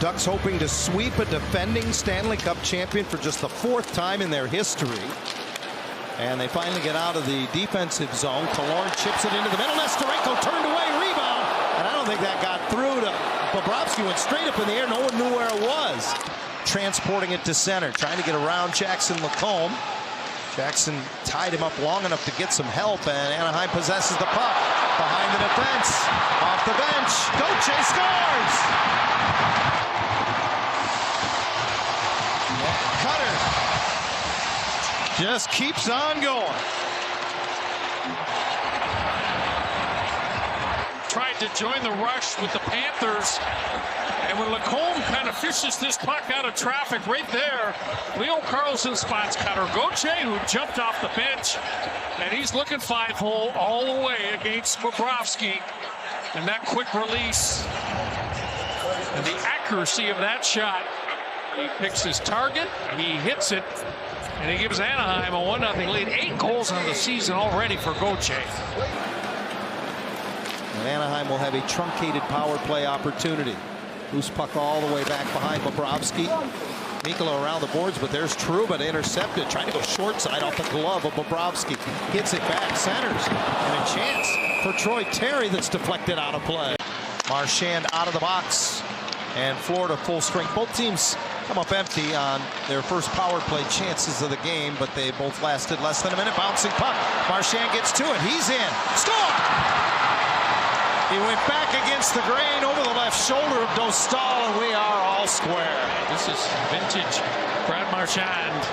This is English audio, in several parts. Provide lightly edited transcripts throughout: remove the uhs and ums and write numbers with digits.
Ducks hoping to sweep a defending Stanley Cup champion for just the 4th time in their history. And they finally get out of the defensive zone. Killorn chips it into the middle. Nesterenko turned away, rebound. And I don't think that got through to Bobrovsky. Went straight up in the air. No one knew where it was. Transporting it to center, trying to get around Jackson Lacombe. Jackson tied him up long enough to get some help, and Anaheim possesses the puck behind the defense. Off the bench, Gauthier scores! Cutter just keeps on going. Tried to join the rush with the Panthers, and when Lacombe kind of fishes this puck out of traffic right there, Leo Carlsson spots Cutter. Gauthier, who jumped off the bench, and he's looking 5-hole all the way against Bobrovsky. And that quick release and the accuracy of that shot. He picks his target, he hits it, and he gives Anaheim a 1-0 lead. 8 goals on the season already for Gauthier. And Anaheim will have a truncated power play opportunity. Loose puck all the way back behind Bobrovsky. Mikkola around the boards, but there's Trouba intercepted. Trying to go short side off the glove of Bobrovsky. Gets it back, centers, and a chance for Troy Terry that's deflected out of play. Marchand out of the box, and Florida full strength. Both teams come up empty on their first power play chances of the game, but they both lasted less than a minute. Bouncing puck. Marchand gets to it. He's in. Score! He went back against the grain over the left shoulder of Dostal, and we are all square. This is vintage Brad Marchand.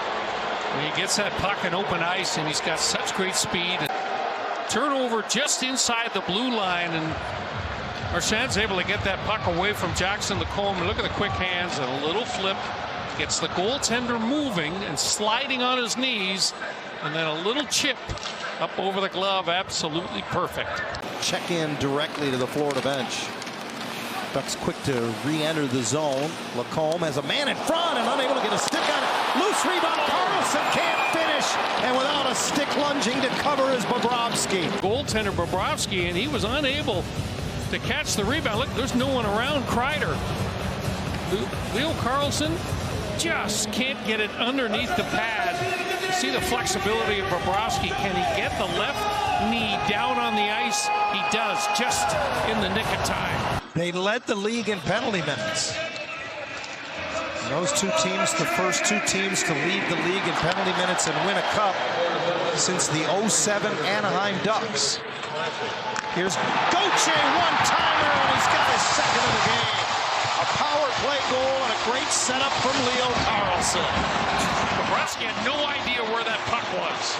When he gets that puck in open ice, and he's got such great speed. Turnover just inside the blue line, and Marchand's able to get that puck away from Jackson Lacombe. Look at the quick hands and a little flip. Gets the goaltender moving and sliding on his knees, and then a little chip up over the glove. Absolutely perfect. Check in directly to the Florida bench. Ducks quick to re-enter the zone. Lacombe has a man in front and unable to get a stick on it. Loose rebound. Carlsson can't finish, and without a stick lunging to cover is Bobrovsky. Goaltender Bobrovsky, and he was unable to catch the rebound. Look, there's no one around Kreider. Leo Carlsson just can't get it underneath the pad. You see the flexibility of Bobrovsky. Can he get the left knee down on the ice? He does, just in the nick of time. They led the league in penalty minutes. And those two teams, the first 2 teams to lead the league in penalty minutes and win a cup since the 07 Anaheim Ducks. Here's Gauthier, one-timer, and he's got his second of the game. A power play goal and a great setup from Leo Carlsson. Bobrovsky had no idea where that puck was.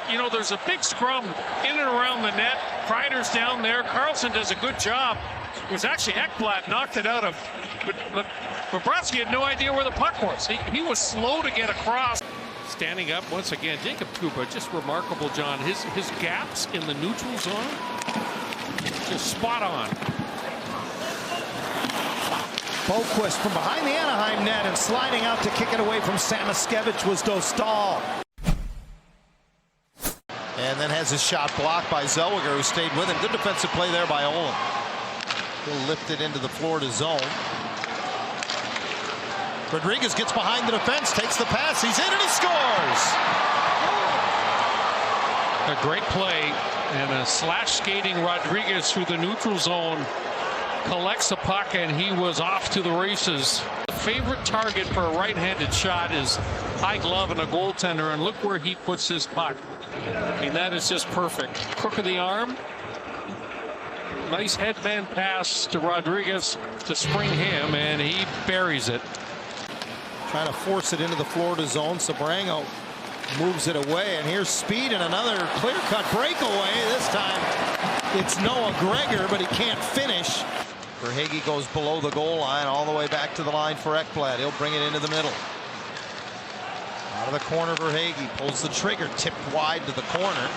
You know, there's a big scrum in and around the net. Kreider's down there. Carlsson does a good job. It was actually Ekblad knocked it out of. But Bobrovsky had no idea where the puck was. He was slow to get across. Standing up once again, Jacob Trouba, just remarkable, John. His gaps in the neutral zone, just spot on. Boquist from behind the Anaheim net and sliding out to kick it away from Samoskevich was Dostal. And then has his shot blocked by Zellweger, who stayed with him. Good defensive play there by Olin. He'll lift it into the Florida zone. Rodriguez gets behind the defense, takes the pass, he's in and he scores! A great play, and a slash skating Rodriguez through the neutral zone. Collects the puck, and he was off to the races. The favorite target for a right-handed shot is high glove and a goaltender, and look where he puts his puck. I mean, that is just perfect. Crook of the arm. Nice headband pass to Rodriguez to spring him, and he buries it. Trying to force it into the Florida zone. Sabrango moves it away, and here's speed and another clear-cut breakaway. This time it's Noah Gregor, but he can't finish. Verhaeghe goes below the goal line all the way back to the line for Ekblad. He'll bring it into the middle. Out of the corner, Verhaeghe pulls the trigger, tipped wide to the corner.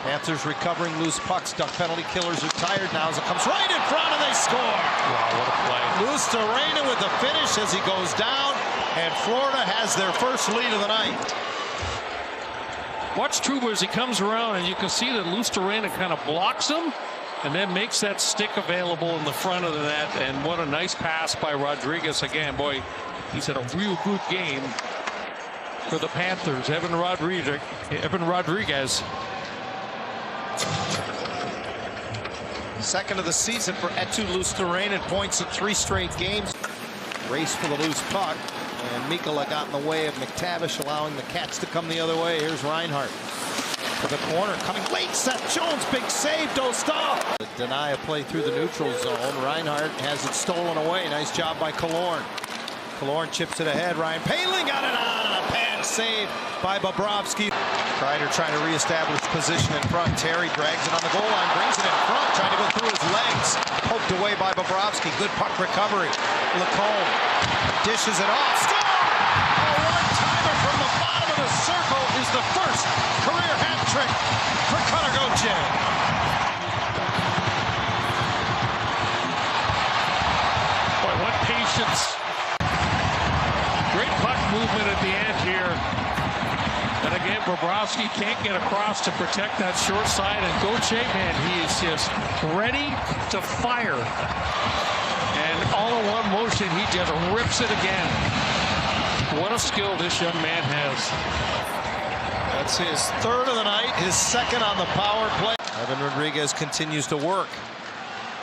Panthers recovering loose pucks. Duck penalty killers are tired now as it comes right in front and they score. Wow, what a play. Luostarinen with the finish as he goes down, and Florida has their first lead of the night. Watch Trouba as he comes around, and you can see that Luostarinen kind of blocks him, and then makes that stick available in the front of the net. And what a nice pass by Rodriguez again. Boy, he's had a real good game for the Panthers. Evan Rodriguez. Second of the season for Etu Luostarinen, points in 3 straight games. Race for the loose puck, and Mikkola got in the way of McTavish, allowing the Cats to come the other way. Here's Reinhart to the corner, coming late. Seth Jones, big save, Dostal. Deny a play through the neutral zone. Reinhart has it stolen away. Nice job by Killorn. Killorn chips it ahead. Ryan Poehling got it on a pad save by Bobrovsky. Kreider trying to reestablish position in front. Terry drags it on the goal line, brings it in front, trying to go through his legs. Poked away by Bobrovsky. Good puck recovery. Lacombe dishes it off. Score! A one-timer from the bottom of the circle is the first career hat trick for Cutter Gauthier. Boy, what patience. Great puck movement at the end here. And again, Bobrovsky can't get across to protect that short side. And Gauthier, man, he is just ready to fire. And all in one motion, he just rips it again. What a skill this young man has. That's his 3rd of the night, his 2nd on the power play. Evan Rodriguez continues to work.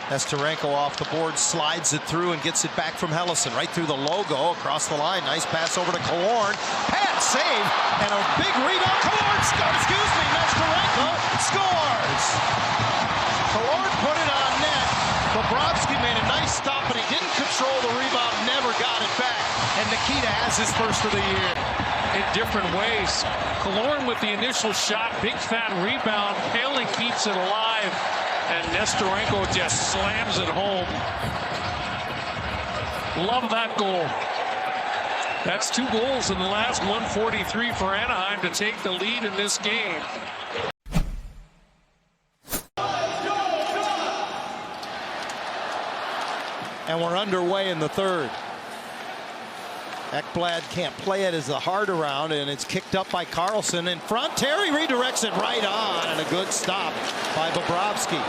Nesterenko off the board, slides it through and gets it back from Helleson. Right through the logo, across the line. Nice pass over to Killorn. Pad save, and a big rebound. Killorn scores, Nesterenko scores! Killorn put it on net. Bobrovsky made a nice stop, but he didn't control the rebound, never got it back. And Nikita has his first of the year. In different ways. Killorn with the initial shot, big fat rebound. Poehling keeps it alive. And Nesterenko just slams it home. Love that goal. That's 2 goals in the last 143 for Anaheim to take the lead in this game. And we're underway in the 3rd. Ekblad can't play it as the hard around, and it's kicked up by Carlson in front. Terry redirects it right on, and a good stop by Bobrovsky.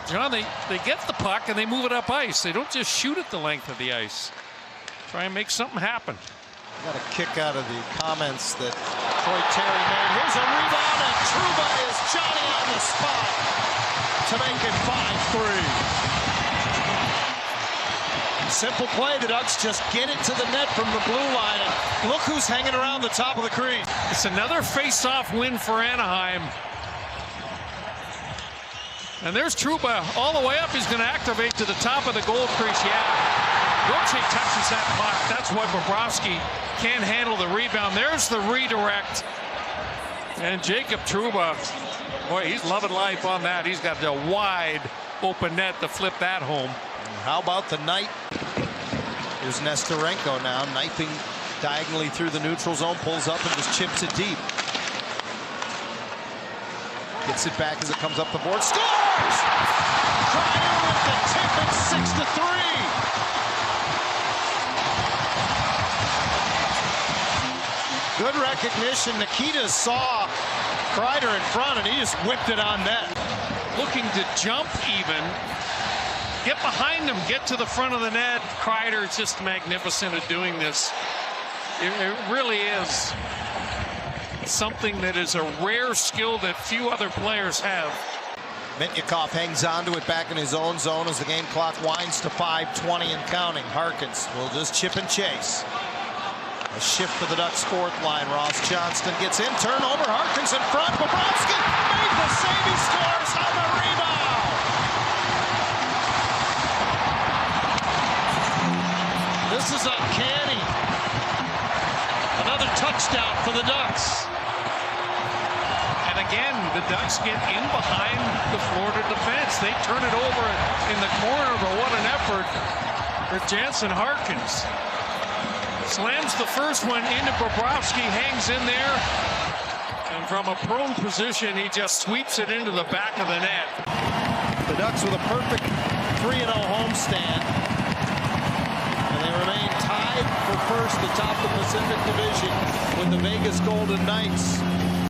John, they get the puck and they move it up ice. They don't just shoot it the length of the ice. Try and make something happen. Got a kick out of the comments that Troy Terry made. Here's a rebound, and Trouba is Johnny on the spot to make it 5-3. Simple play. The Ducks just get it to the net from the blue line. And look who's hanging around the top of the crease. It's another face-off win for Anaheim. And there's Trouba all the way up. He's going to activate to the top of the goal crease. Yeah. Gauthier touches that puck. That's why Bobrovsky can't handle the rebound. There's the redirect. And Jacob Trouba, boy, he's loving life on that. He's got the wide open net to flip that home. How about the night? Here's Nesterenko now, knifing diagonally through the neutral zone, pulls up and just chips it deep. Gets it back as it comes up the board. Scores! Kreider with the tip. It's 6-3. Good recognition. Nikita saw Kreider in front, and he just whipped it on net. Looking to jump even. Get behind him, get to the front of the net. Kreider is just magnificent at doing this. It really is something that is a rare skill that few other players have. Mitnyakov hangs on to it back in his own zone as the game clock winds to 5:20 and counting. Harkins will just chip and chase. A shift for the Ducks' 4th line. Ross Johnston gets in, turnover. Harkins in front. Bobrovsky made the save. He scores on the rebound. This is uncanny. Another touchdown for the Ducks. And again, the Ducks get in behind the Florida defense. They turn it over in the corner, but what an effort for Jansen Harkins. Slams the first one into Bobrovsky, hangs in there. And from a prone position, he just sweeps it into the back of the net. The Ducks with a perfect 3-0 homestand. And they remain tied for first atop the Pacific Division with the Vegas Golden Knights.